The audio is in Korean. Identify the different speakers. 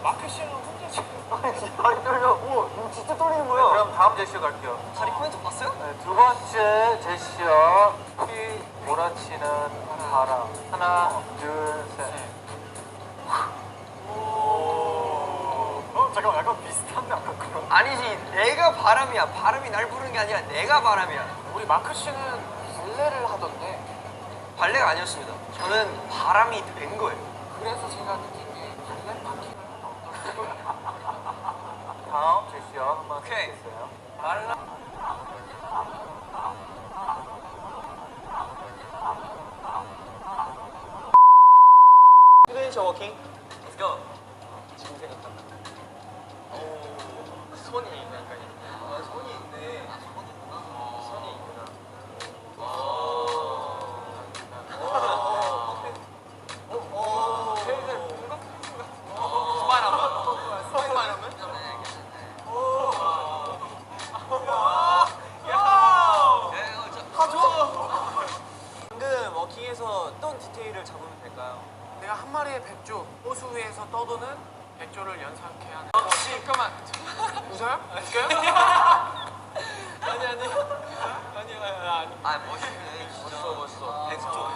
Speaker 1: 마크 씨는 혼자 지금.
Speaker 2: 다리 떨려. 오, 이거 진짜 떨리는 거야.
Speaker 3: 그럼 다음 제시어 갈게요.
Speaker 2: 다리 포인트 봤어요?
Speaker 3: 네, 두 번째 제시어. 피 몰아치는 바람. 하나, 둘, 셋.
Speaker 1: 잠깐만, 약간 비슷한데 아까 그런.
Speaker 2: 아니지, 내가 바람이야. 바람이 날 부르는 게 아니라 내가 바람이야.
Speaker 1: 우리 마크 씨는 발레를 하던데.
Speaker 2: 발레가 아니었습니다. 저는 바람이 된 거예요.
Speaker 1: 그래서 제가 느낀 게 발레 파킹을
Speaker 3: 다음 제시어 한번
Speaker 2: 오케이.
Speaker 3: 해주세요.
Speaker 2: 말라. 시그니처 워킹. Let's go. 지금 생각한다. 오, 손이 약간 있네. 아, 손이 있네. 아, 손이 있구나. 손이 있구나. 방금 워킹에서 어떤 디테일을 잡으면 될까요?
Speaker 1: 내가 한 마리의 백조 호수 위에서 떠도는 백조를 연상케 하는. 잠깐만. 웃어요? 웃겨요? 아니.
Speaker 2: 아, 멋있네. 멋있어. 백조.